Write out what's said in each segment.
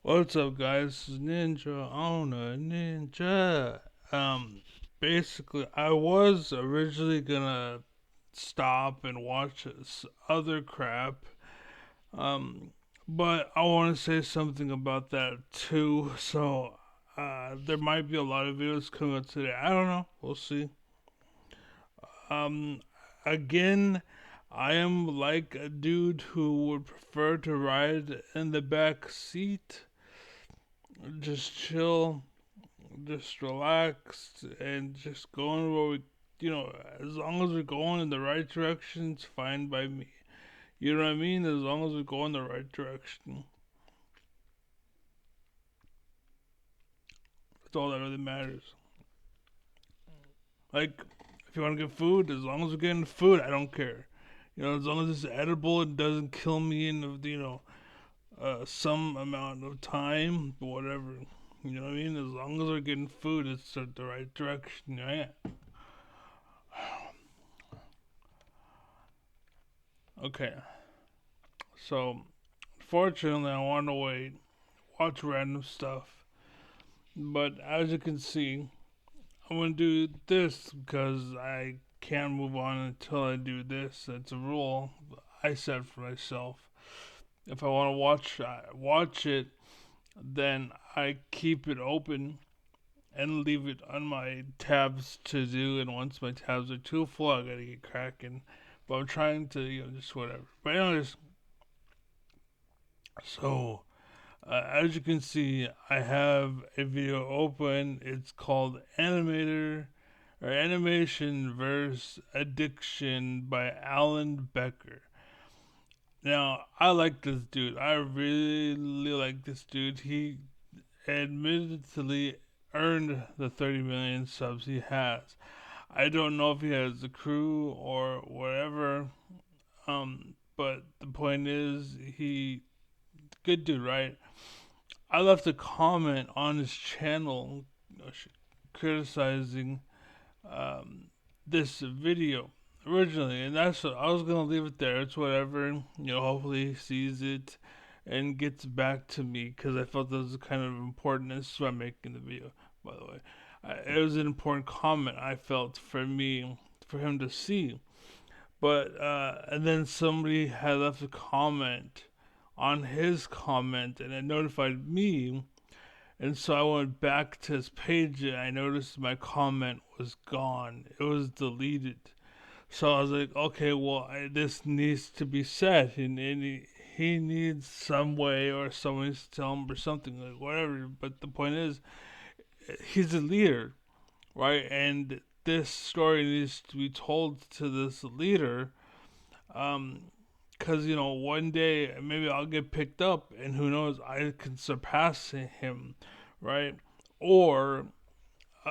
What's up, guys? This is Ninja on a Ninja. Basically, I was originally gonna stop and watch this other crap. Um, but I want to say something about that too. So, there might be a lot of videos coming out today. I don't know. We'll see. Um, again, I am like a dude who would prefer to ride in the back seat, just chill, just relax and just going where as long as we're going in the right direction, it's fine by me. You know what I mean? As long as we go in the right direction, that's all that really matters. Like, if you want to get food, as long as we're getting food, I don't care. As long as it's edible and doesn't kill me in some amount of time, whatever. You know what I mean? As long as we're getting food, it's the right direction. Yeah. Okay. So, fortunately, I want to wait, watch random stuff. But as you can see, I'm going to do this because I can't move on until I do this. It's a rule I set for myself. If I want to watch it, then I keep it open and leave it on my tabs to do. And once my tabs are too full, I gotta get cracking. But I'm trying to, just whatever. But anyways, so as you can see, I have a video open. It's called Animator or Animation vs. Addiction by Alan Becker. Now, I like this dude. I really like this dude. He admittedly earned the 30 million subs he has. I don't know if he has a crew or whatever. But the point is, he good dude, right? I left a comment on his channel criticizing um, this video originally, and that's what I was gonna leave it there. It's whatever. Hopefully he sees it and gets back to me because I felt this was kind of important. This is why I'm making the video, by the way. It was an important comment I felt for him to see. But and then somebody had left a comment on his comment, and it notified me. And so I went back to his page and I noticed my comment was gone. It was deleted. So I was like, okay, well, this needs to be said. And he needs some way or someone needs to tell him or something, like whatever. But the point is, he's a leader, right? And this story needs to be told to this leader. Because, one day maybe I'll get picked up and who knows, I can surpass him, right? Or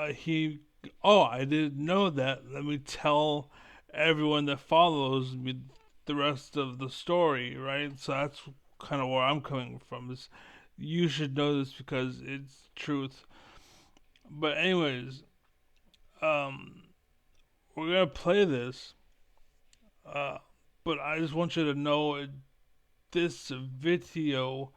he, oh, I didn't know that. Let me tell everyone that follows me the rest of the story, right? So that's kind of where I'm coming from. Is you should know this because it's truth. But anyways, um, we're gonna play this. Uh, but I just want you to know this video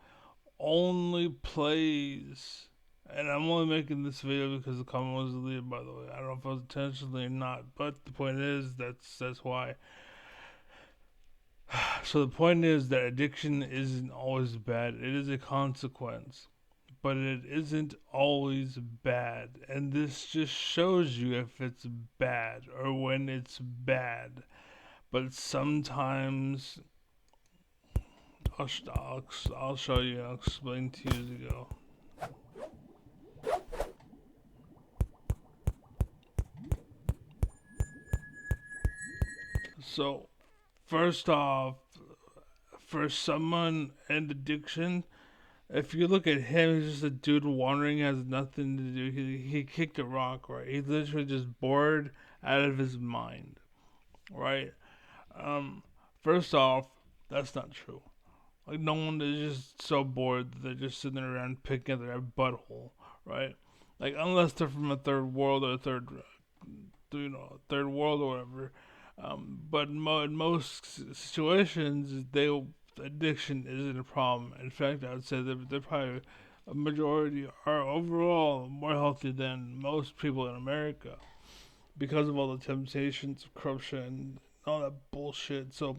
only plays, and I'm only making this video because the comment was deleted. By the way, I don't know if it was intentionally or not, but the point is that's why. So the point is that addiction isn't always bad. It is a consequence, but it isn't always bad. And this just shows you if it's bad or when it's bad. But sometimes I'll show you. I'll explain to you as we go. So first off, for someone in addiction, if you look at him, he's just a dude wandering, has nothing to do. He kicked a rock, right? He's literally just bored out of his mind, right? Um, First off, that's not true. Like no one is just so bored that they're just sitting around picking at their butthole, right? Like unless they're from a third world or third world or whatever. But in most situations, addiction isn't a problem. In fact, I would say they're probably a majority are overall more healthy than most people in America because of all the temptations of corruption and all that bullshit. So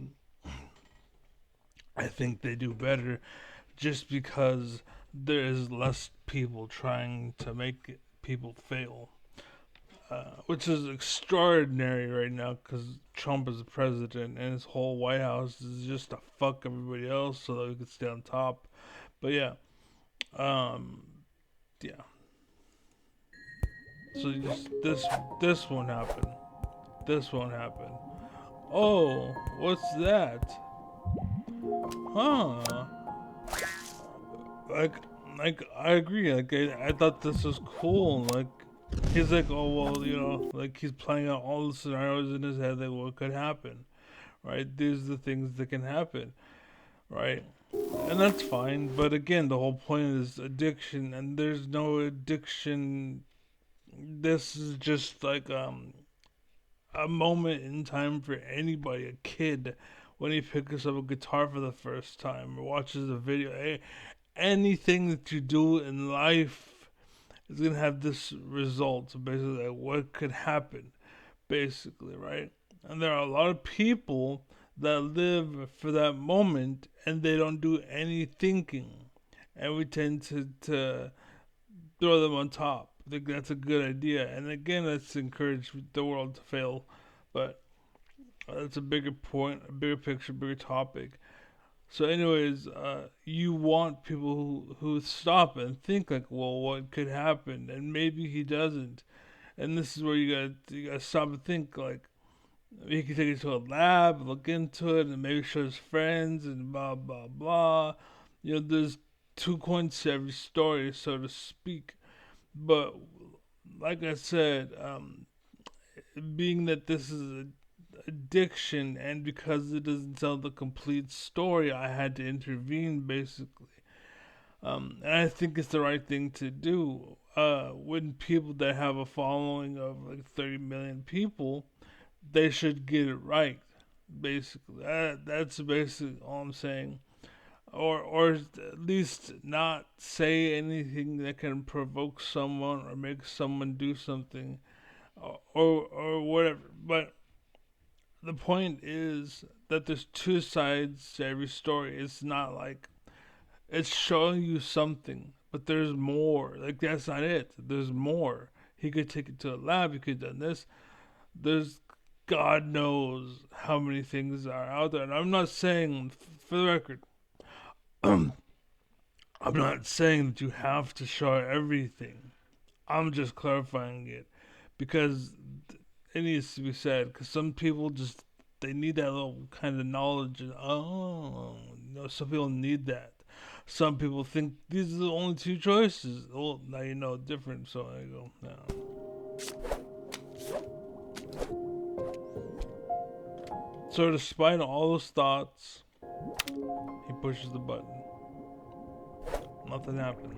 I think they do better just because there is less people trying to make people fail. Which is extraordinary right now because Trump is the president and his whole White House is just to fuck everybody else so that we can stay on top. But yeah, um, yeah. So just this won't happen. This won't happen. Oh, what's that? Huh? Like, like I agree. Like I thought this was cool. Like he's like, oh well, like he's playing out all the scenarios in his head, like what could happen, right? These are the things that can happen, right? And that's fine. But again, the whole point is addiction, and there's no addiction. This is just like a moment in time for anybody, a kid, when he picks up a guitar for the first time or watches a video. Anything that you do in life is gonna have this result. So basically, like what could happen, basically, right? And there are a lot of people that live for that moment and they don't do any thinking, and we tend to throw them on top. I think that's a good idea, and again, let's encourage the world to fail, but that's a bigger point, a bigger picture, bigger topic. So, anyways, you want people who stop and think like, well, what could happen, and maybe he doesn't, and this is where you gotta stop and think like he can take it to a lab, look into it, and maybe show his friends, and blah blah blah. There's two coins to every story, so to speak. But like I said, being that this is a addiction, and because it doesn't tell the complete story, I had to intervene basically. And I think it's the right thing to do. When people that have a following of like 30 million people, they should get it right. Basically, that's basically all I'm saying. Or at least not say anything that can provoke someone or make someone do something, or whatever. But the point is that there's two sides to every story. It's not like it's showing you something, but there's more. Like that's not it. There's more. He could take it to a lab. He could have done this. There's God knows how many things are out there. And I'm not saying, for the record, I'm not saying that you have to show everything. I'm just clarifying it because it needs to be said. Because some people just they need that little kind of knowledge. And some people need that. Some people think these are the only two choices. Well, now you know different. So I go now. So despite all those thoughts, he pushes the button. Nothing happens.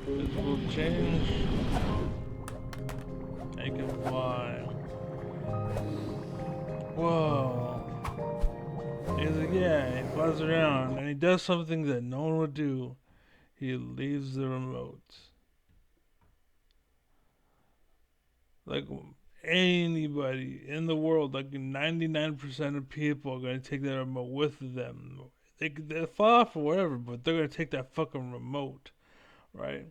This will change. And he can fly. Whoa. He's like, yeah, he flies around and he does something that no one would do. He leaves the remote. Like anybody in the world, like 99% of people are going to take that remote with them. They fall off or whatever, but they're going to take that fucking remote, right?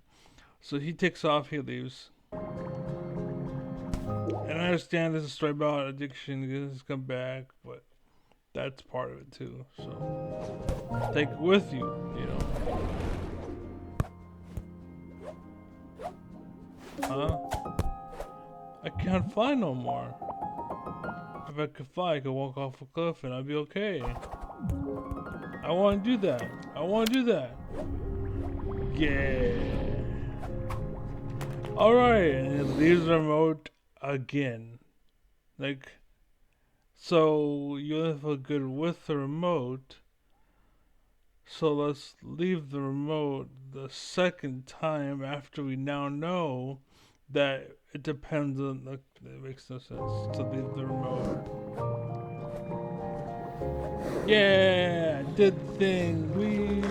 So he takes off, he leaves. And I understand this is a story about addiction, he's come back, but that's part of it too. So take it with you, Huh? I can't fly no more. If I could fly, I could walk off a cliff and I'd be okay. I want to do that. I want to do that. Yeah. Alright, and it leaves the remote again. Like, so you only feel good with the remote. So let's leave the remote the second time after we now know that it depends on the. It makes no sense to leave the remote. Yeah, did the thing. Wee.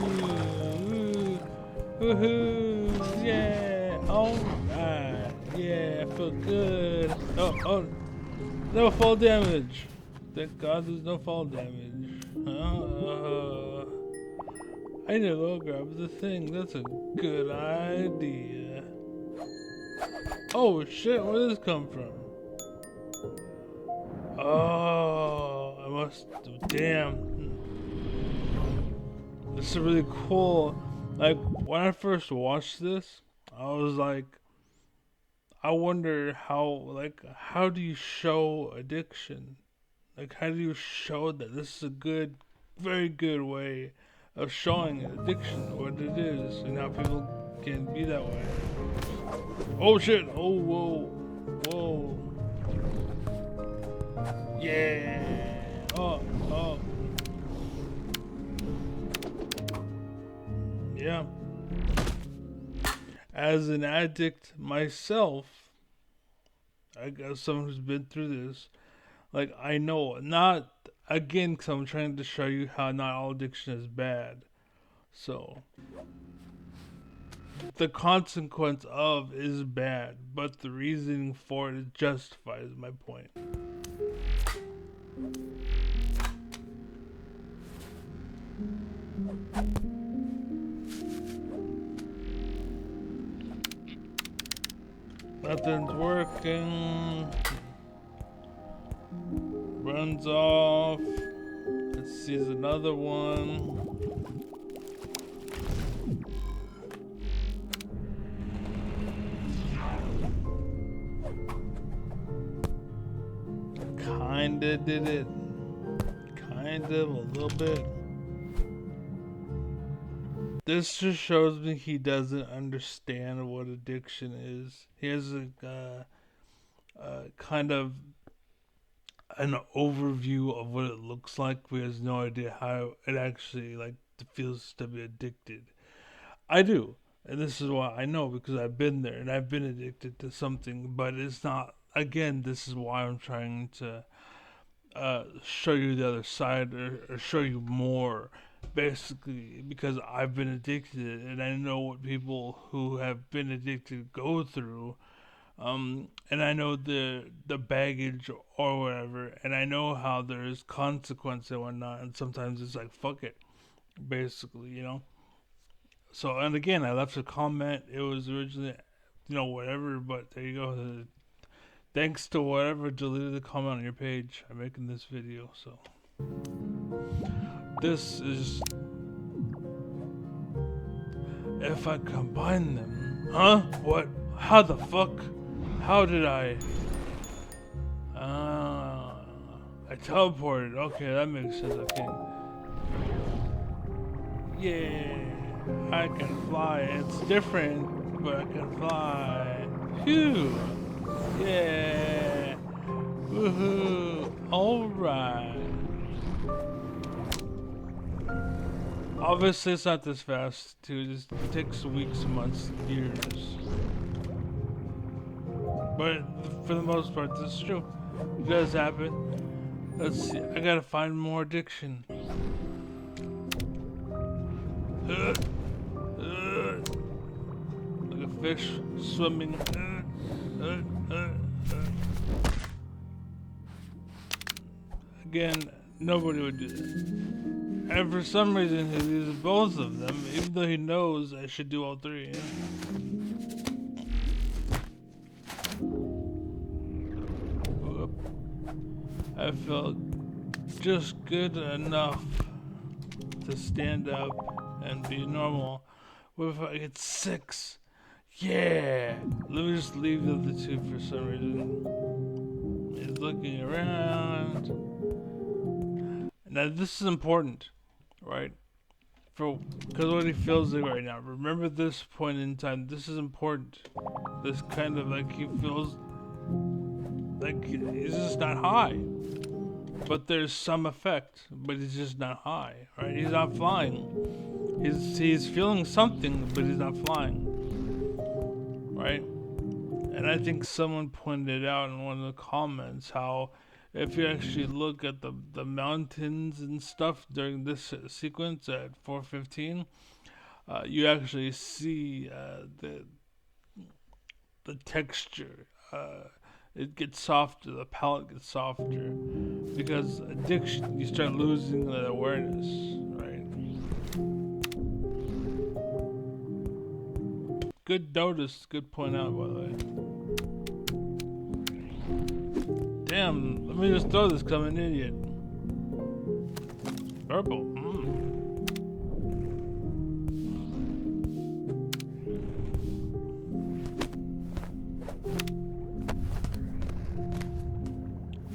Woohoo! Yeah! Alright! Yeah, I feel good. Oh, no fall damage! Thank God there's no fall damage. I need to go grab the thing. That's a good idea. Oh shit, where did this come from? Oh, I must. Damn. This is really cool. Like, when I first watched this, I was like, I wonder how do you show addiction? Like, how do you show that this is a good, very good way of showing addiction, what it is, and how people can be that way? Oh shit! Oh, whoa. Whoa. Yeah! Oh. Yeah. As an addict myself, I guess someone who's been through this, like, I know, not, again, because I'm trying to show you how not all addiction is bad. So, the consequence of is bad, but the reasoning for it justifies my point. Nothing's working. Runs off. Let's see, there's another one. Kinda did it. Kind of, a little bit. This just shows me he doesn't understand what addiction is. He has a kind of an overview of what it looks like, but he has no idea how it actually like feels to be addicted. I do, and this is why I know, because I've been there and I've been addicted to something. But it's not. Again, this is why I'm trying to show you the other side, or show you more, basically, because I've been addicted and I know what people who have been addicted go through. And I know the baggage or whatever, and I know how there's consequence and whatnot, and sometimes it's like fuck it, basically, you know. So, and again, I left a comment. It was originally, whatever, but there you go. Thanks to whatever deleted the comment on your page, I'm making this video. So this is, if I combine them, huh? What? How the fuck? How did I? I teleported. Okay, that makes sense. Okay. Yeah, I can fly. It's different, but I can fly. Phew. Yeah. Woohoo. Alright. Obviously, it's not this fast, too. It just takes weeks, months, years. But for the most part, this is true. It does happen. Let's see. I gotta find more addiction. Like a fish swimming. Again, nobody would do this. And for some reason, he uses both of them, even though he knows I should do all three. I felt just good enough to stand up and be normal. What if I get 6? Yeah! Let me just leave the other 2 for some reason. He's looking around. Now this is important, right? Because what he feels like right now. Remember this point in time. This is important. This kind of like he feels like he's just not high. But there's some effect, but he's just not high, right? He's not flying. He's feeling something, but he's not flying, right? And I think someone pointed out in one of the comments how if you actually look at the mountains and stuff during this sequence at 4:15, you actually see the texture. It gets softer. The palate gets softer because addiction. You start losing that awareness, right? Good notice. Good point out, by the way. Damn. Let me just throw this. 'Cause I'm an idiot. Purple.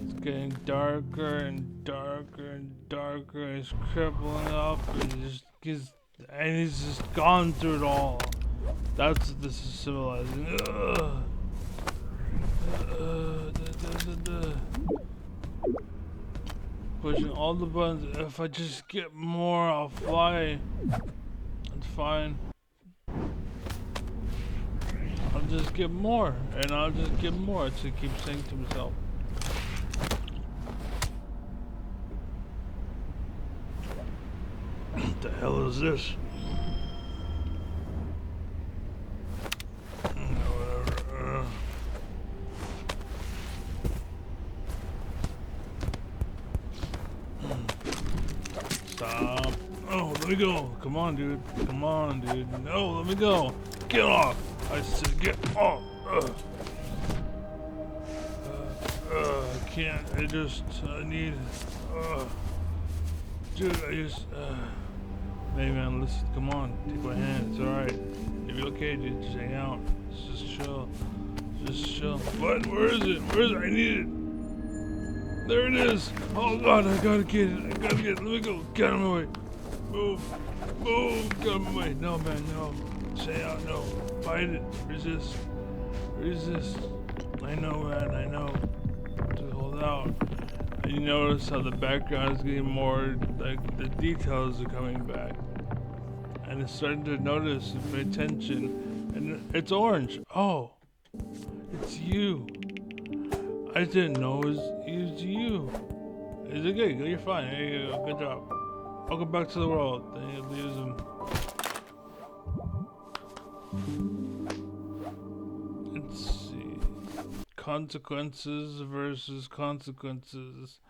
It's getting darker and darker and darker. And it's crippling up and he's just gone through it all. That's what this is symbolizing. Pushing all the buttons. If I just get more, I'll fly. That's fine. I'll just get more, and I'll just get more. To keep saying to myself. What the hell is this? Whatever. Stop. Oh, let me go. Come on, dude. Come on, dude. No, let me go. Get off. I said get off. I can't. I need. Dude, hey man, listen. Come on. Take my hand. It's alright. You'll be okay, dude. Just hang out. Just chill. Just chill. What? Where is it? Where is it? I need it. There it is. Oh god, I gotta get it. I gotta get it. Let me go. Get out of my way. Move. Move. Get out of my way. No, man, no. Stay out. No. Fight it. Resist. Resist. I know, man. I know. Just hold out. And you notice how the background is getting more, like, the details are coming back. And it's starting to notice and pay attention. And it's orange. Oh. It's you. I didn't know it was you. Is it good? You're fine. There you go. Good job. Welcome back to the world. Then you lose him. Let's see. Consequences versus consequences.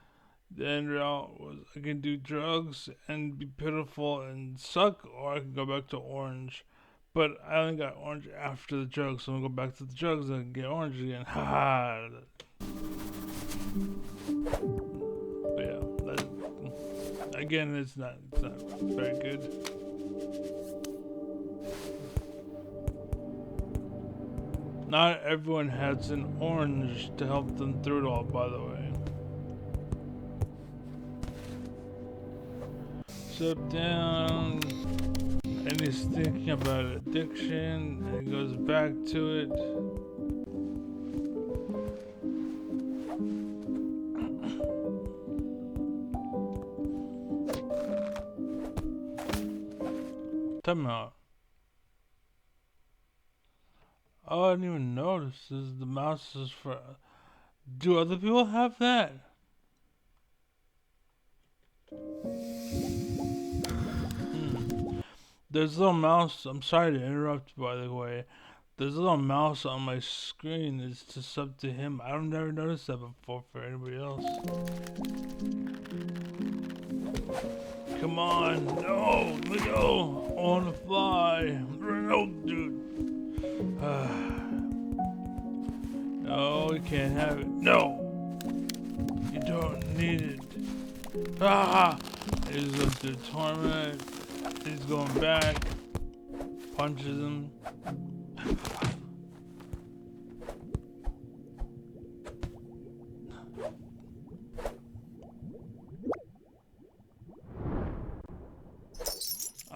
The end result was I can do drugs and be pitiful and suck, or I can go back to orange. But I only got orange after the drugs, so I'm gonna go back to the drugs and get orange again. Haha. But yeah, again, it's not very good. Not everyone has an orange to help them through it all, by the way. Sit down, and he's thinking about addiction, and he goes back to it. Time out. Oh, I didn't even notice. The mouse is for. Do other people have that? There's a little mouse. I'm sorry to interrupt, by the way. There's a little mouse on my screen. It's just up to him. I've never noticed that before for anybody else. Come on. No. Let me go. I want to fly. No, dude. No, you can't have it. No. You don't need it. Ah! He's going through torment. He's going back. Punches him.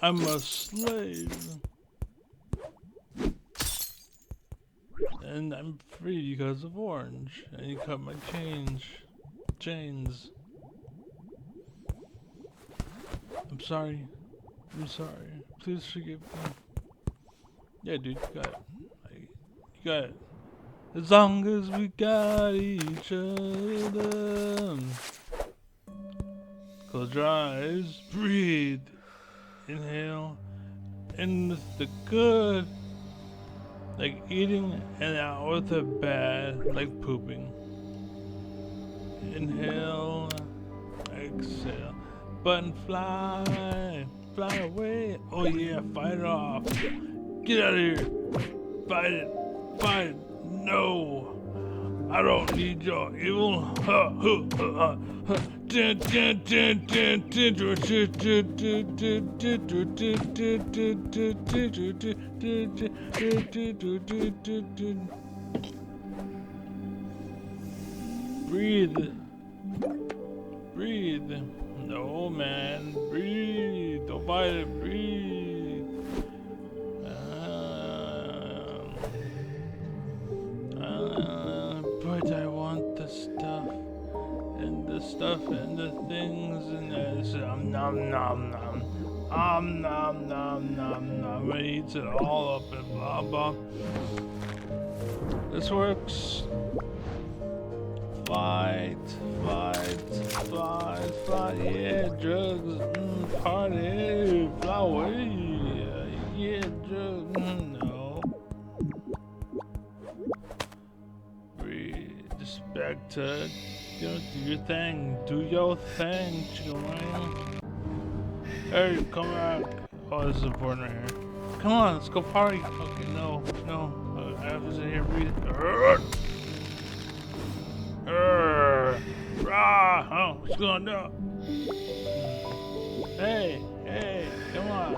I'm a slave. And I'm free because of orange. And you cut my chains. I'm sorry. I'm sorry. Please forgive me. Yeah, dude, you got it. You got it. As long as we got each other. Close your eyes. Breathe. Inhale. in with the good, like eating, and out with the bad, like pooping. Inhale, exhale. Button fly, fly away. Oh yeah, fight it off. Get out of here. Fight it. Fight it. No. I don't need your evil. Breathe. Breathe. No, man. Breathe. Don't bite it. Breathe. But I want the stuff. And the stuff and the things and this. Nom nom nom. Nom nom nom nom. It eats it all up and blah blah. This works. Fight, fight, fight, fight, yeah, drugs, party, fly away, yeah, drugs, no. Breathe, just back to, do your thing, do your thing, chicken wing. Hey, come back. Oh, this is important right here. Come on, let's go party. Okay, no, I have to sit here and breathe. What's going on? Hey, come on.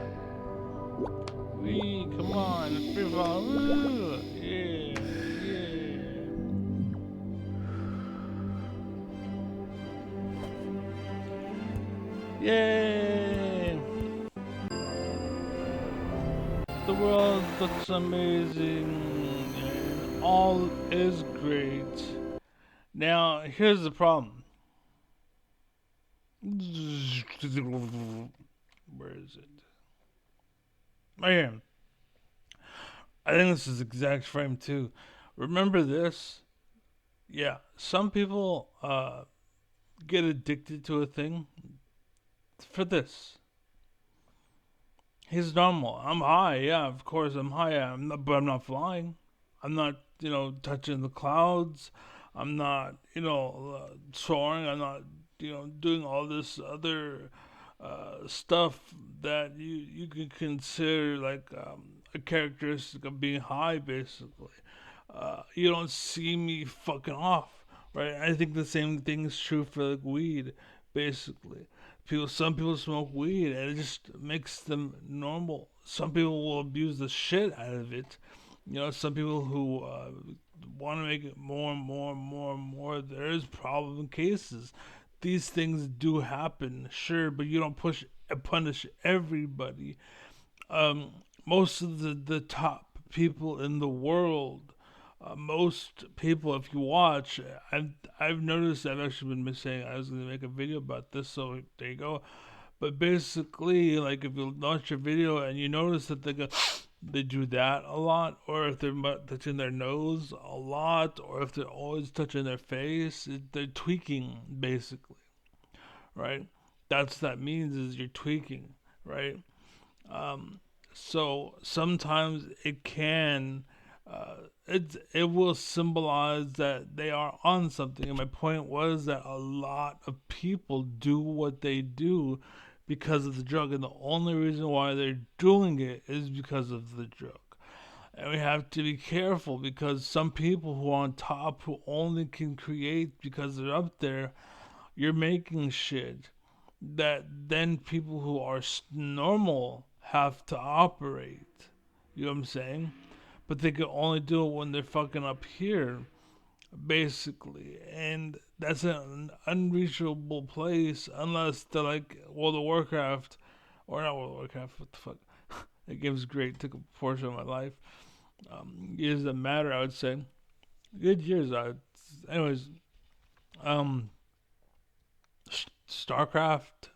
Come on, it's free fall. Yay! The world looks amazing and all is great. Now, here's the problem. Where is it? Right here. I think this is exact frame too. Remember this? Yeah, some people get addicted to a thing for this. He's normal. I'm high. Yeah, of course I'm high. But I'm not flying. I'm not, touching the clouds. I'm not, soaring. I'm not, doing all this other stuff that you can consider like a characteristic of being high, basically. You don't see me fucking off, right? I think the same thing is true for like weed, basically. Some people smoke weed and it just makes them normal. Some people will abuse the shit out of it. Some people who want to make it more and more and more and more. There's problem cases. These things do happen, sure, but you don't punish everybody. Most of the top people in the world, most people, if you watch, I've noticed. I've actually been saying I was going to make a video about this, so there you go. But basically, like if you launch a video and you notice that they do that a lot, or if they're touching their nose a lot, or if they're always touching their face, they're tweaking, basically, right? That means is you're tweaking, right? So sometimes it can, it will symbolize that they are on something. And my point was that a lot of people do what they do because of the drug, and the only reason why they're doing it is because of the drug. And we have to be careful because some people who are on top, who only can create because they're up there, you're making shit that then people who are normal have to operate. You know what I'm saying? But they can only do it when they're fucking up here, basically. And that's an unreachable place unless they're like World of Warcraft, or not World of Warcraft, what the fuck? That game's great, took a portion of my life. Years that matter, I would say. Good years, anyways, um, StarCraft,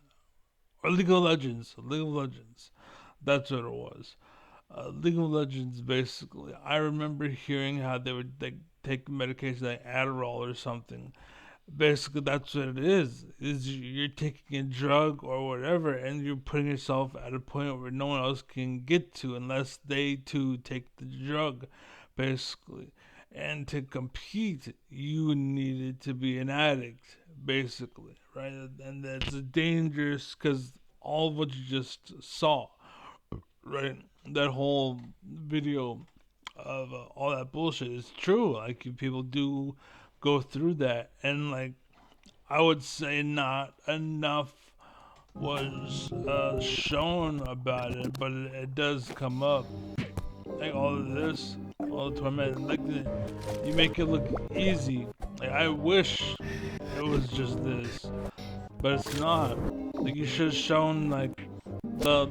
or League of Legends. League of Legends. That's what it was. League of Legends, basically. I remember hearing how they would take medication like Adderall or something Basically, that's what it is you're taking a drug or whatever, and you're putting yourself at a point where no one else can get to unless they too take the drug, basically. And to compete, you needed to be an addict, basically, right? And that's dangerous because all of what you just saw, right? That whole video of all that bullshit is true. Like, people do go through that, and like, I would say not enough was shown about it, but it does come up. Like all of this, all the torment, like you make it look easy. Like, I wish it was just this, but it's not. Like, you should have shown like the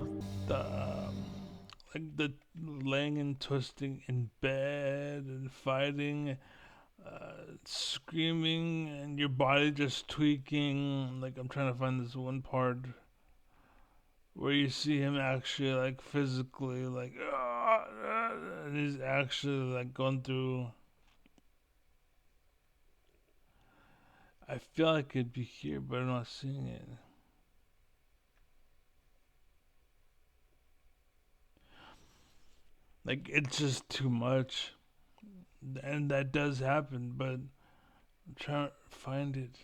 like the laying and twisting in bed and fighting, screaming, and your body just tweaking. Like, I'm trying to find this one part where you see him actually like physically like, and he's actually like going through. I feel like it'd be here, but I'm not seeing it. Like, it's just too much, and that does happen. But I'm trying to find it.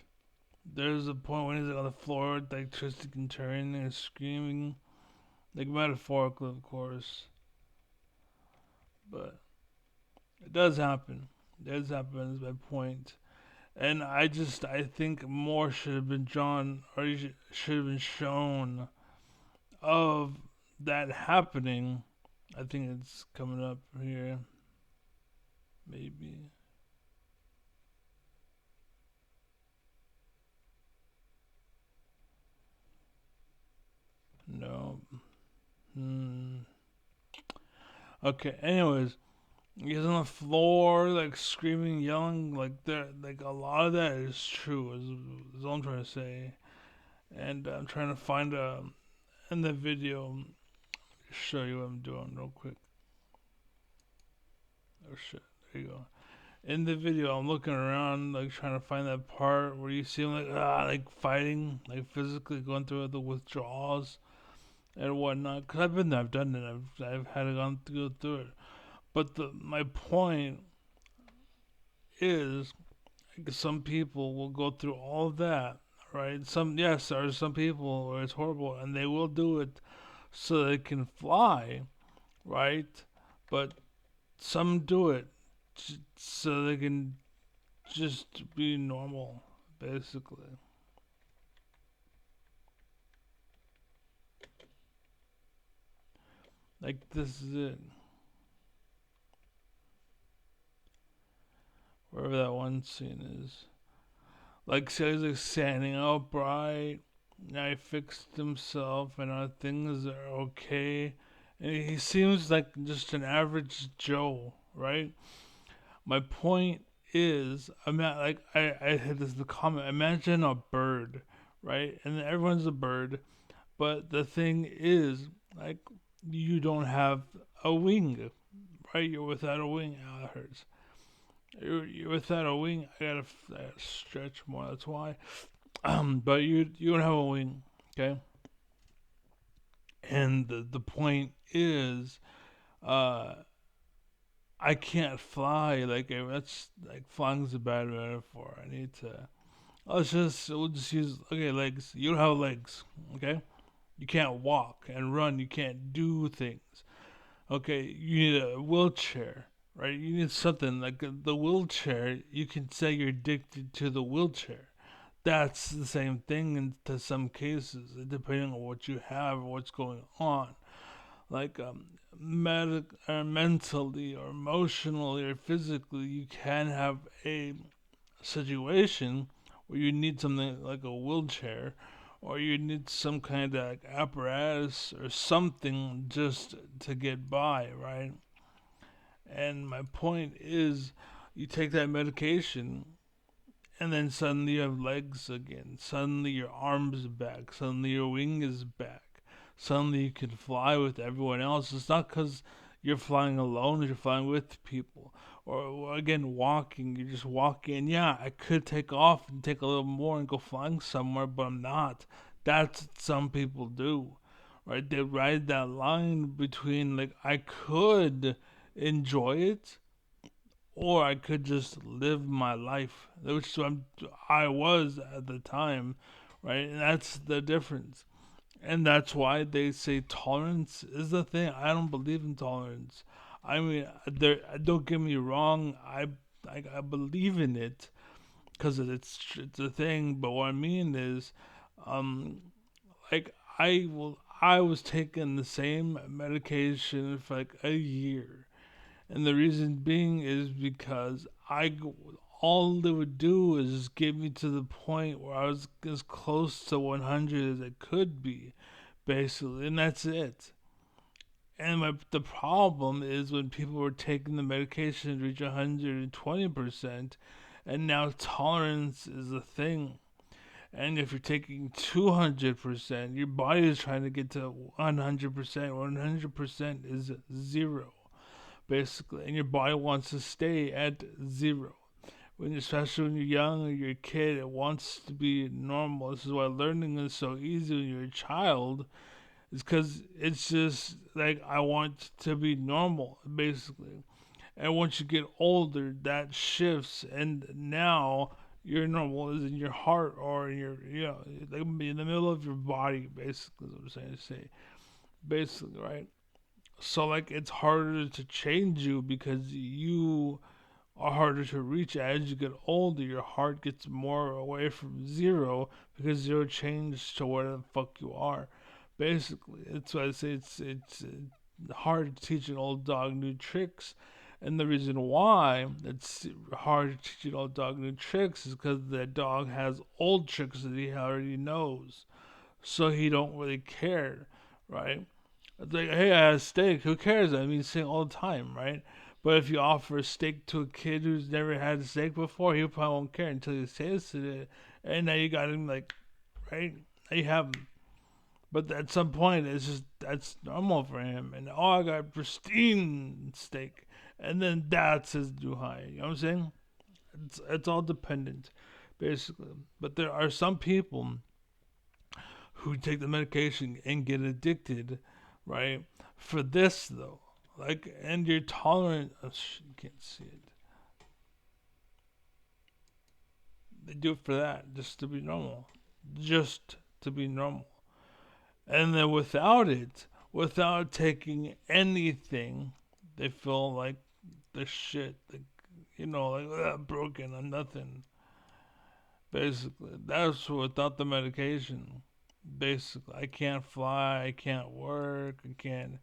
There's a point when he's like on the floor, like twisting and turning and screaming, like metaphorically, of course. But it does happen. It does happen. Is my point. And I think more should have been drawn, or should have been shown of that happening. I think it's coming up here. Maybe. No. Hmm. Okay. Anyways, he's on the floor, like screaming, yelling, like there, like a lot of that is true. Is all I'm trying to say. And I'm trying to find in the video, show you what I'm doing real quick. Oh shit! There you go. In the video, I'm looking around, like trying to find that part where you see him like fighting, like physically going through the withdrawals and whatnot. Cause I've been there, I've done it, I've had to go through it. But my point is, like, some people will go through all of that, right? Yes, there are some people where it's horrible, and they will do it so they can fly, right? But some do it so they can just be normal, basically. Like, this is it. Wherever that one scene is. Like, so he's like standing upright. Now he fixed himself, and things are okay. And he seems like just an average Joe, right? My point is, I'm not like I had this in the comment. Imagine a bird, right? And everyone's a bird, but the thing is, like, you don't have a wing, right? You're without a wing. Oh, that hurts. You're without a wing. I gotta stretch more. That's why. But you don't have a wing, okay? And the point is, uh, I can't fly. Like, that's like flying's a bad metaphor. I need to. We'll just use okay legs. You don't have legs, okay? You can't walk and run. You can't do things. Okay, you need a wheelchair, right? You need something like the wheelchair. You can say you're addicted to the wheelchair. That's the same thing to some cases, depending on what you have or what's going on. Like, mentally or emotionally or physically, you can have a situation where you need something like a wheelchair, or you need some kind of like apparatus or something just to get by, right? And my point is, you take that medication, and then suddenly you have legs again. Suddenly your arms are back. Suddenly your wing is back. Suddenly you can fly with everyone else. It's not because you're flying alone, you're flying with people. or again walking. You're just walking. Yeah, I could take off and take a little more and go flying somewhere, but I'm not. That's what some people do, right? They ride that line between like I could enjoy it or I could just live my life, which I was at the time, right? And that's the difference. And that's why they say tolerance is the thing. I don't believe in tolerance. I mean, there. Don't get me wrong. I believe in it because it's a thing. But what I mean is, um, like I was taking the same medication for like a year, and the reason being is because all they would do is get me to the point where I was as close to 100 as I could be, basically, and that's it. And the problem is when people were taking the medication to reach 120%, and now tolerance is a thing. And if you're taking 200%, your body is trying to get to 100%. 100% is zero, basically, and your body wants to stay at zero. Especially when you're young or you're a kid, it wants to be normal. This is why learning is so easy when you're a child. It's because it's just like I want to be normal, basically. And once you get older, that shifts, and now your normal is in your heart or in your, like in the middle of your body, basically, is what I'm saying to say. Basically, right? So, like, it's harder to change you because you are harder to reach as you get older. Your heart gets more away from zero because zero changed to where the fuck you are. Basically, that's why I say it's hard to teach an old dog new tricks. And the reason why it's hard to teach an old dog new tricks is because the dog has old tricks that he already knows, so he don't really care, right? It's like, hey, I had a steak. Who cares? I mean, steak all the time, right? But if you offer a steak to a kid who's never had a steak before, he probably won't care until he tasted it. And now you got him, like, right? Now you have him. But at some point, it's just, that's normal for him. And, oh, I got pristine steak. And then that's his new high. You know what I'm saying? It's all dependent, basically. But there are some people who take the medication and get addicted, right? For this though, like, and you're tolerant. Oh, you can't see it. They do it for that, just to be normal, just to be normal. And then without it, without taking anything, they feel like the shit, like, like broken and nothing. Basically, that's without the medication. Basically, I can't fly, I can't work, I can't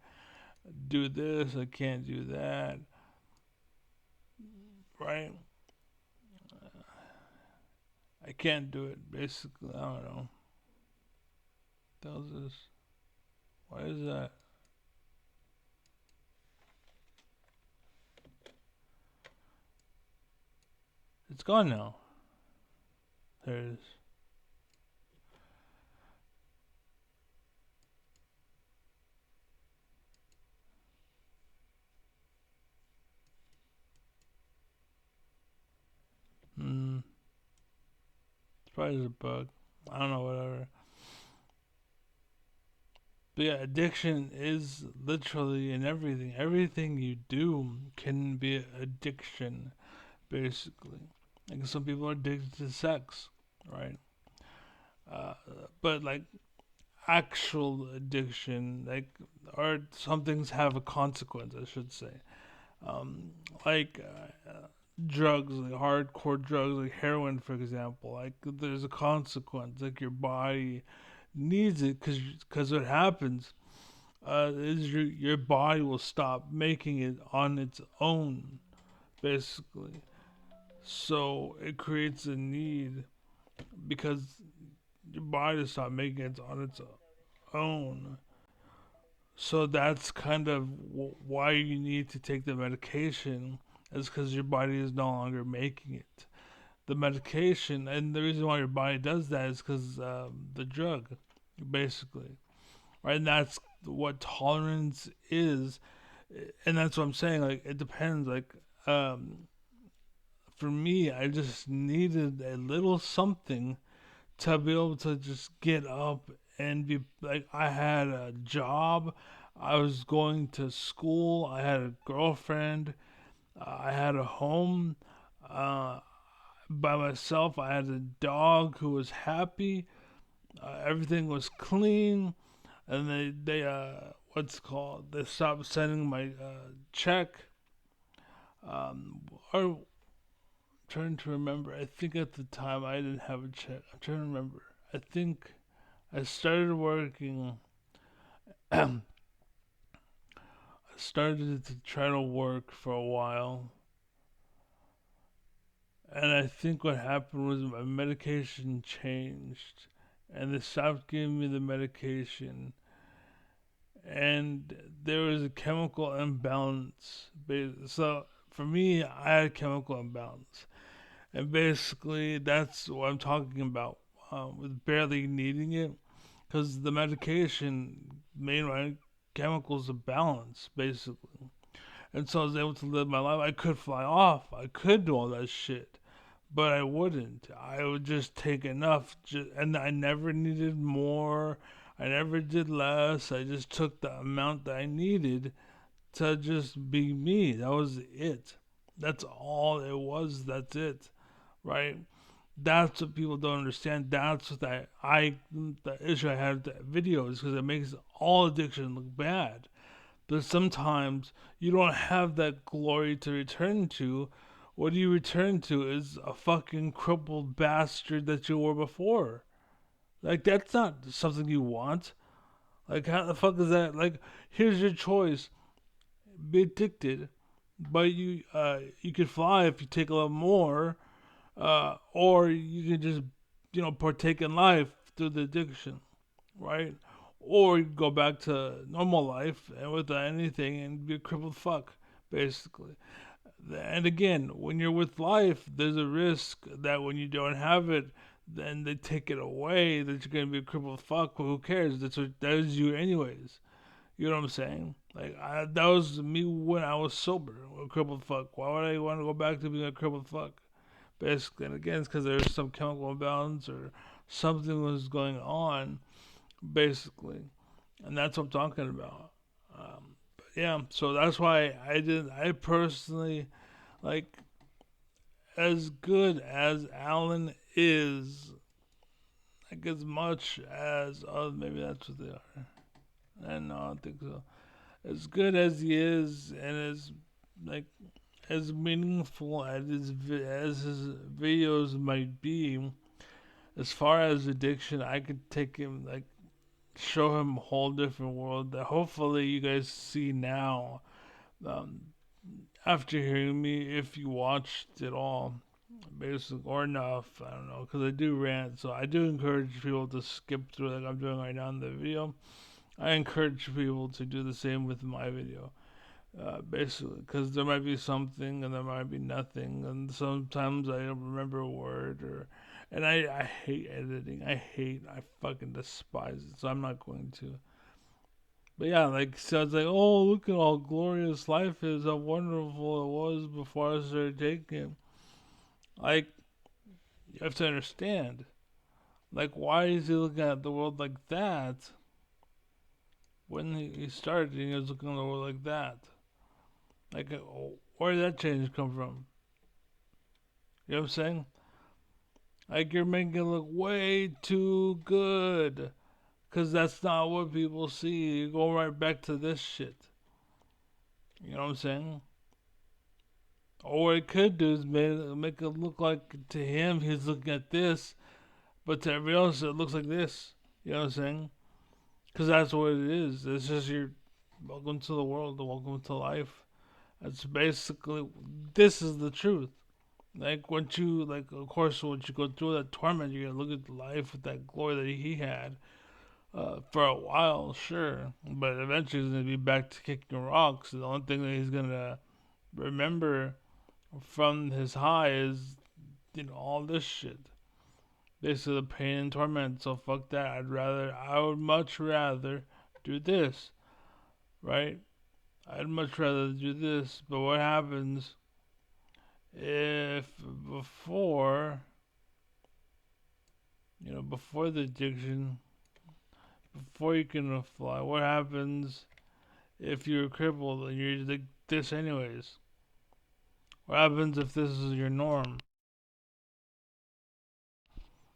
do this, I can't do that, right? I can't do it. Basically, I don't know. Tells us why is that? It's gone now. There it is. Hmm. It's probably just a bug. I don't know. Whatever. But yeah, addiction is literally in everything. Everything you do can be addiction, basically. Like some people are addicted to sex, right? Uh, but like actual addiction, like, or some things have a consequence, I should say. Um, like drugs, like hardcore drugs, like heroin, for example. Like there's a consequence. Like your body needs it because what happens is your body will stop making it on its own, basically. So it creates a need because your body stopped making it on its own. So that's kind of why you need to take the medication, is because your body is no longer making it. The medication, and the reason why your body does that is because the drug, basically, right? And that's what tolerance is, and that's what I'm saying. Like it depends. Like um, for me, I just needed a little something to be able to just get up and be like, I had a job, I was going to school, I had a girlfriend, I had a home uh, by myself, I had a dog who was happy, everything was clean, and what's called, they stopped sending my check. Or trying to remember. I think at the time I didn't have a check. I'm trying to remember. I think I started working. I started to try to work for a while, and I think what happened was my medication changed, and they stopped giving me the medication, and there was a chemical imbalance. So for me, I had a chemical imbalance, and basically that's what I'm talking about with barely needing it, because the medication made my chemicals a balance, basically. And so I was able to live my life. I could fly off. I could do all that shit. But I wouldn't. I would just take enough. And I never needed more. I never did less. I just took the amount that I needed to just be me. That was it. That's all it was. That's it. Right? That's what people don't understand. That's what the issue I had with that video is because it makes all addiction look bad. But sometimes you don't have that glory to return to. What you return to is a fucking crippled bastard that you were before. Like that's not something you want. Like how the fuck is that? Like here's your choice: be addicted, but you could fly if you take a little more, or you can just partake in life through the addiction, right? Or you go back to normal life and without anything and be a crippled fuck, basically. And again, when you're with life, there's a risk that when you don't have it, then they take it away. That you're gonna be a crippled fuck. But who cares? That is you anyways. You know what I'm saying? Like that was me when I was sober, a crippled fuck. Why would I want to go back to being a crippled fuck? Basically, and again, it's because there's some chemical imbalance or something was going on, basically, and that's what I'm talking about. But yeah, so that's why I did. I personally like as good as Alan is, like as much as maybe that's what they are. And no, I don't think so. As good as he is, and like as meaningful as his videos might be, as far as addiction, I could take him like show him a whole different world that hopefully you guys see now. Um, After hearing me, if you watched it all, basically or enough, I don't know, because I do rant, so I do encourage people to skip through like I'm doing right now in the video. I encourage people to do the same with my video. Basically, because there might be something and there might be nothing, and sometimes I don't remember a word, and I hate editing. I fucking despise it. So I'm not going to. But yeah, like so it's like, oh, look at how glorious life is, how wonderful it was before I started taking it. Like you have to understand, like why is he looking at the world like that when he started? He was looking at the world like that. Like, where did that change come from? You know what I'm saying? Like, you're making it look way too good. Because that's not what people see. You go right back to this shit. You know what I'm saying? Or what it could do is make it look like to him he's looking at this, but to everybody else it looks like this. You know what I'm saying? Because that's what it is. It's just your welcome to the world, welcome to life. That's basically, this is the truth. Like once you like, of course, once you go through that torment, you're gonna look at life with that glory that he had for a while, sure, but eventually he's gonna be back to kicking rocks. The only thing that he's gonna remember from his high is all this shit, basically the pain and torment. So fuck that. I would much rather do this, right? I'd much rather do this. But what happens If before, before the addiction, before you can fly, what happens if you're crippled and you're like this anyways? What happens if this is your norm,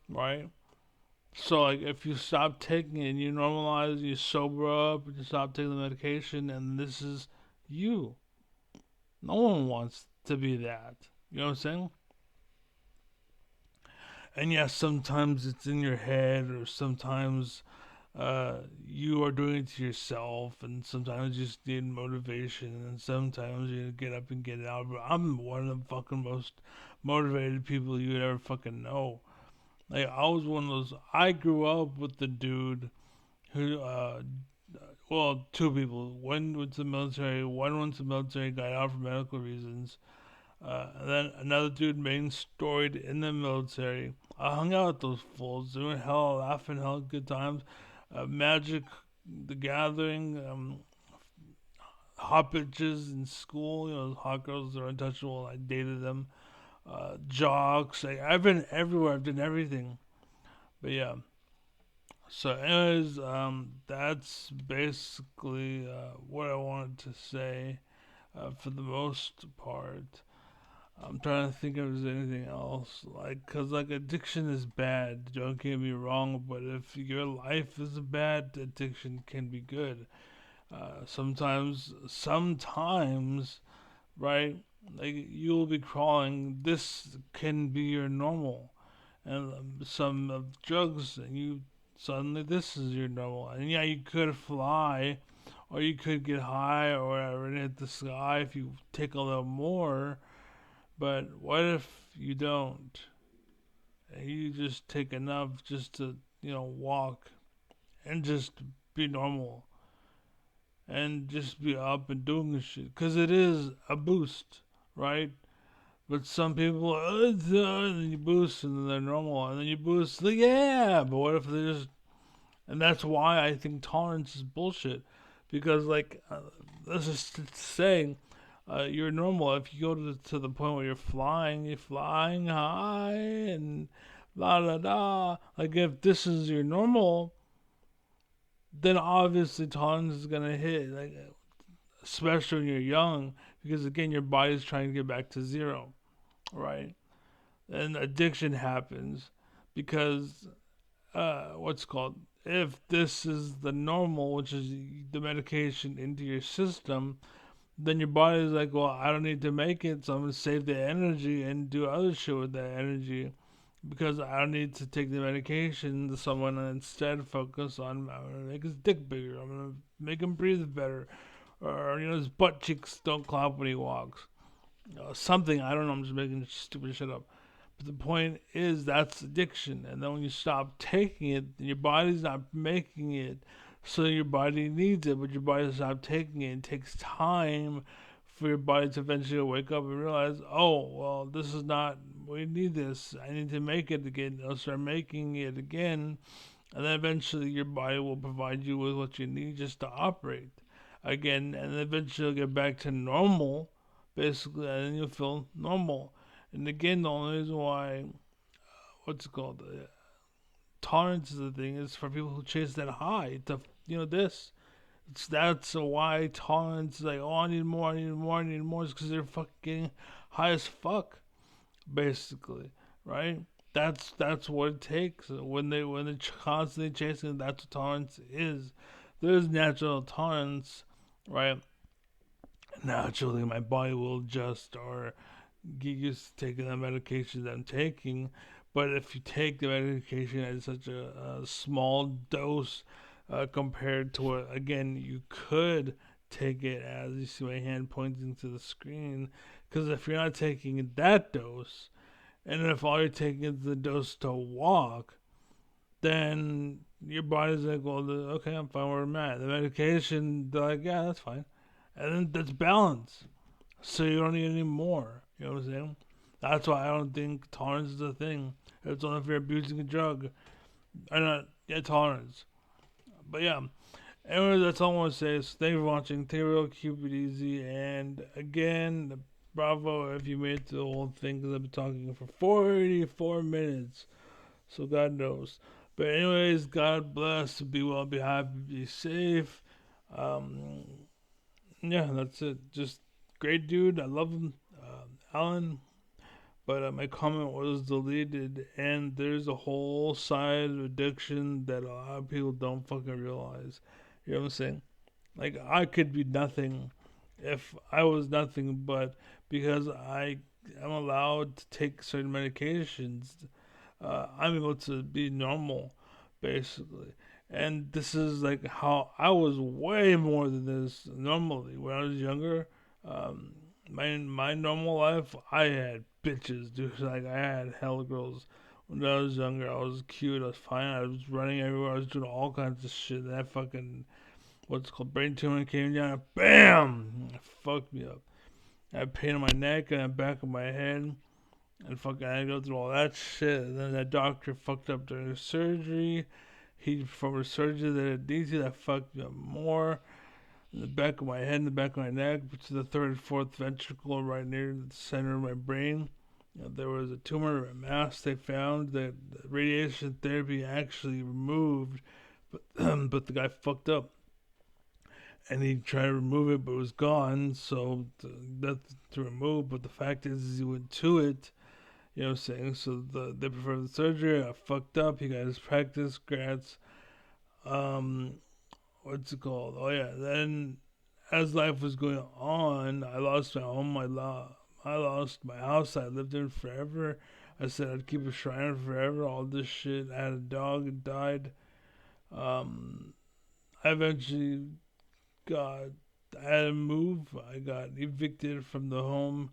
right? So like if you stop taking it and you normalize, you sober up, and you stop taking the medication, and this is you. No one wants to be that. You know what I'm saying? And yes, sometimes it's in your head, or sometimes you are doing it to yourself, and sometimes you just need motivation, and sometimes you get up and get it out. But I'm one of the fucking most motivated people you would ever fucking know. Like I was one of those. I grew up with the dude who, well, two people. One went to the military. One went to the military, got out for medical reasons. And then another dude main storied in the military. I hung out with those fools, doing hell, laughing, hell, good times. Magic, the Gathering, hot bitches in school. Hot girls are untouchable. I dated them. Jocks. I've been everywhere. I've done everything. But yeah. So, anyways, that's basically what I wanted to say for the most part. I'm trying to think if there's anything else. Cause addiction is bad. Don't get me wrong, but if your life is bad, addiction can be good. Sometimes, right? Like you'll be crawling. This can be your normal, and some drugs, and you suddenly this is your normal. And yeah, you could fly, or you could get high, or whatever, and hit the sky if you take a little more. But what if you don't? And you just take enough just to, walk and just be normal and just be up and doing this shit. Because it is a boost, right? But some people, and you boost and then they're normal. And then you boost, like, yeah. But what if they just. And that's why I think tolerance is bullshit. Because, let's just say you're normal. If you go to the point where you're flying high and la da da. Like if this is your normal, then obviously tolerance is gonna hit. Like especially when you're young, because again your body's trying to get back to zero, right? And addiction happens because what's called if this is the normal, which is the medication into your system, then your body's like, well, I don't need to make it, so I'm gonna save the energy and do other shit with that energy because I don't need to take the medication. So I'm gonna instead focus on I'm gonna make his dick bigger. I'm gonna make him breathe better, or his butt cheeks don't clap when he walks. Something I don't know. I'm just making stupid shit up. But the point is that's addiction, and then when you stop taking it, your body's not making it, so your body needs it, but your body stops taking it. It takes time for your body to eventually wake up and realize, oh, well, this is not, we need this. I need to make it again. I'll start making it again, and then eventually your body will provide you with what you need just to operate again, and then eventually you'll get back to normal, basically, and then you'll feel normal. And again, the only reason why, what's it called, tolerance is the thing is for people who chase that high. This. That's why tolerance is like, oh, I need more, I need more, I need more. It's because they're fucking high as fuck, basically, right? That's what it takes when they're constantly chasing. That's what tolerance is. There's natural tolerance, right? Naturally, my body will adjust or get used to taking the medication that I'm taking. But if you take the medication at such a small dose compared to what, again, you could take it as you see my hand pointing to the screen. Because if you're not taking that dose, and if all you're taking is the dose to walk, then your body's like, well, okay, I'm fine where I'm at. The medication, they're like, yeah, that's fine. And then that's balance. So you don't need any more. You know what I'm saying? That's why I don't think tolerance is a thing. It's only if you're abusing a drug. Or not, yeah, tolerance. But yeah. Anyway, that's all I want to say. So thank you for watching. Take it real, keep it easy. And again, bravo if you made it to the whole thing, because I've been talking for 44 minutes. So God knows. But anyways, God bless. Be well, be happy, be safe. Um, yeah, that's it. Just great dude. I love him, Alan. But my comment was deleted, and there's a whole side of addiction that a lot of people don't fucking realize. You know what I'm saying? Like I could be nothing if I was nothing, but because I am allowed to take certain medications, I'm able to be normal, basically. And this is like how I was way more than this normally when I was younger. Um, my normal life, I had bitches, dude. Like I had hella girls. When I was younger, I was cute. I was fine. I was running everywhere. I was doing all kinds of shit. And that fucking what's called brain tumor came down. And bam, it fucked me up. I had pain in my neck and the back of my head. And fucking I had to go through all that shit. And then that doctor fucked up during the surgery. He performed a surgery that it needed to, that fucked me up more. In the back of my head, in the back of my neck, which is the third and fourth ventricle right near the center of my brain. There was a tumor, a mass they found that radiation therapy actually removed, but, but the guy fucked up. And he tried to remove it, but it was gone, so that's to remove. But the fact is he went to it. You know what I'm saying? So they preferred the surgery. I fucked up. He got his practice grants. Um, what's it called? Oh yeah. Then as life was going on, I lost my home. I lost my house. I lived in forever. I said I'd keep a shrine forever. All this shit. I had a dog. It died. Um, I eventually got. I had to move. I got evicted from the home.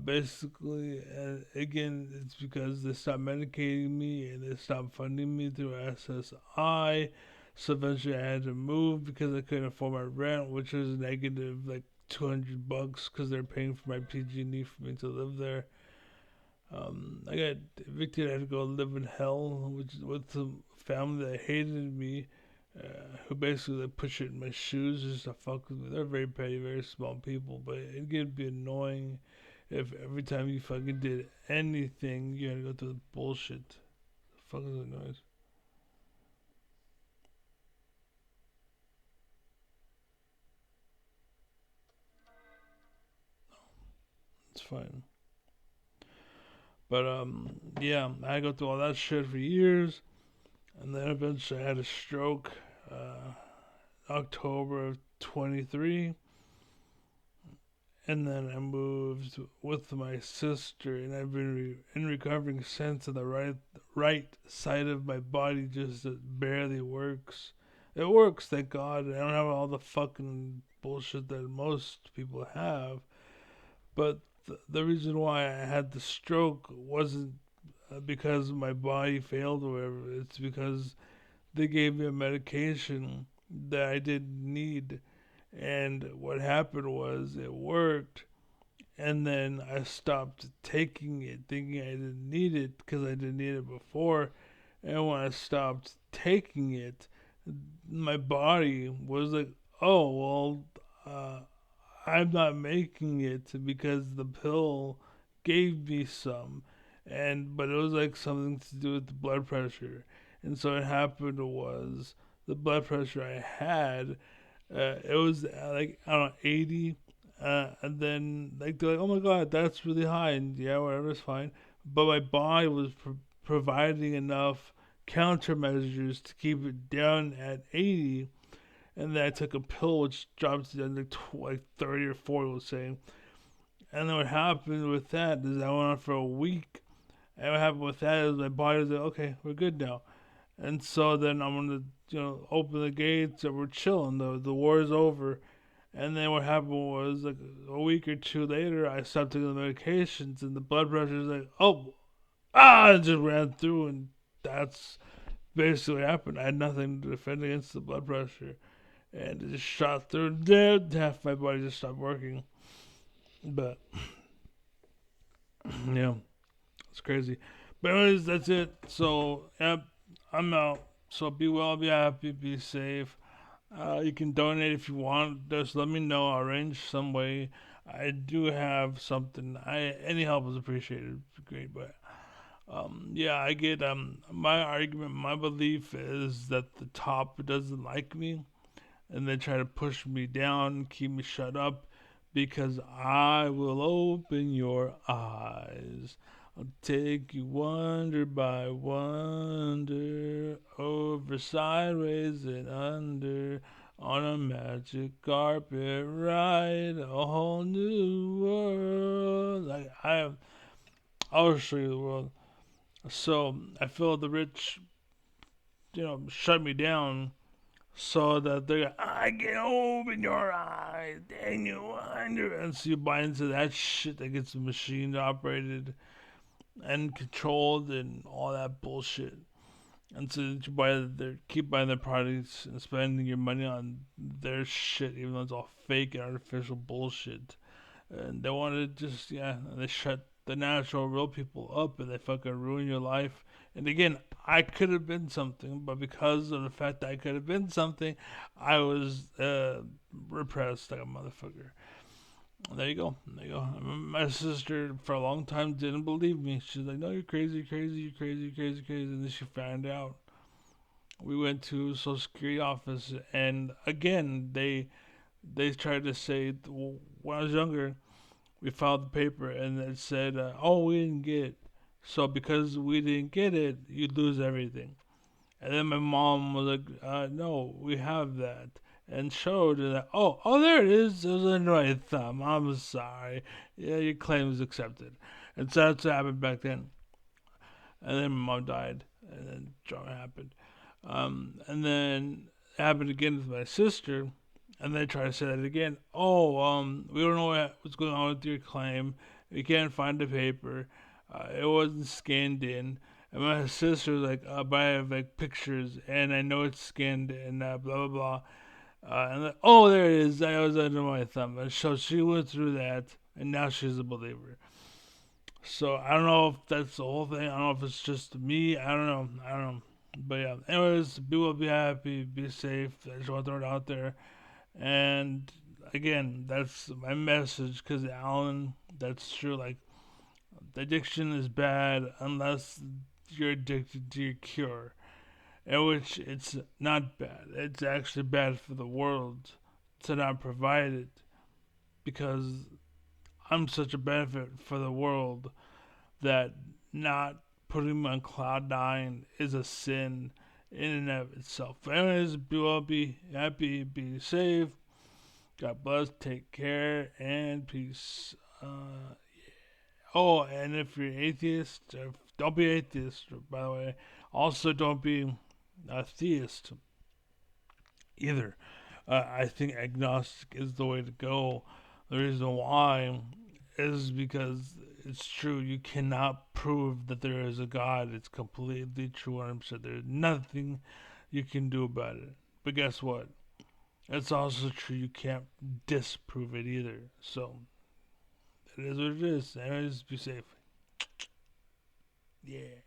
Basically, and again, it's because they stopped medicating me and they stopped funding me through SSI. So eventually, I had to move because I couldn't afford my rent, which was negative like $200 because they're paying for my PG&E for me to live there. I got evicted. I had to go live in hell, which with some family that hated me, who basically like, put shit in my shoes just to fuck with me. They're very petty, very small people, but it could be annoying if every time you fucking did anything, you had to go through the bullshit. The fuck is that noise? It's fine. But yeah, I had to go through all that shit for years, and then eventually I had a stroke, October of 23, and then I moved with my sister, and I've been in recovering since. And the right side of my body just barely works. It works, thank God. I don't have all the fucking bullshit that most people have. But the reason why I had the stroke wasn't because my body failed or whatever. It's because they gave me a medication that I didn't need. And what happened was it worked, and then I stopped taking it, thinking I didn't need it because I didn't need it before. And when I stopped taking it, my body was like, "Oh well, uh, I'm not making it because the pill gave me some." And but it was like something to do with the blood pressure. And so what happened was the blood pressure I had, it was like I don't know 80, and then like they're like, "Oh my god, that's really high," and yeah, whatever, it's fine. But my body was providing enough countermeasures to keep it down at 80, and then I took a pill which dropped it down to like 30 or 40, was saying. And then what happened with that is I went on for a week, and what happened with that is my body was like, "Okay, we're good now." And so then I'm gonna, open the gates and we're chilling. The war is over. And then what happened was like a week or two later, I stopped taking the medications, and the blood pressure is like, oh, it just ran through, and that's basically what happened. I had nothing to defend against the blood pressure, and it just shot through. Dead, half my body just stopped working. But yeah, it's crazy. But anyways, that's it. So yep, I'm out. So be well, be happy, be safe. You can donate if you want. Just let me know. I'll arrange some way. I do have something. Any help is appreciated. Great, but yeah, I get my argument, my belief is that the top doesn't like me, and they try to push me down, keep me shut up, because I will open your eyes. I'll take you wonder by wonder, over, sideways, and under, on a magic carpet ride, a whole new world. I'll show you the world. So I feel the rich, shut me down so that they're I can open your eyes, and you wonder, and so you buy into that shit that gets machine operated and controlled and all that bullshit. And so you keep buying their products and spending your money on their shit, even though it's all fake and artificial bullshit. And they want to just and they shut the natural real people up, and they fucking ruin your life. And again, I could have been something, but because of the fact that I could have been something, I was repressed like a motherfucker. There you go. There you go. My sister for a long time didn't believe me. She's like, "No, you're crazy, crazy, you're crazy, you're crazy, crazy." And then she found out. We went to Social Security office, and again, they tried to say when I was younger, we filed the paper and it said, "Oh, we didn't get it." So because we didn't get it, you lose everything. And then my mom was like, "No, we have that," and showed that. Oh, there it is. It was under my thumb. I'm sorry. Yeah, your claim is accepted. And so that's what happened back then. And then my mom died, and then drama happened. And then it happened again with my sister, and they try to say that again. Oh, we don't know what's going on with your claim. We can't find the paper. It wasn't scanned in. And my sister was like, but I have like pictures, and I know it's scanned in. Blah blah blah. And like, oh, there it is. I was under my thumb. And so she went through that, and now she's a believer. So I don't know if that's the whole thing. I don't know if it's just me. I don't know. I don't know. But yeah. Anyways, be well, be happy, be safe. I just want to throw it out there. And again, that's my message. Because Alan, that's true. Like addiction is bad unless you're addicted to your cure, in which it's not bad. It's actually bad for the world to not provide it because I'm such a benefit for the world that not putting me on cloud nine is a sin in and of itself. But anyways, be well, be happy, be safe. God bless, take care, and peace. Oh, and if you're atheist, don't be atheist, by the way. Also, don't be a theist either. I think agnostic is the way to go. The reason why is because it's true. You cannot prove that there is a God. It's completely true. I'm sure there's nothing you can do about it. But guess what? It's also true. You can't disprove it either. So it is what it is. Anyways, be safe. Yeah.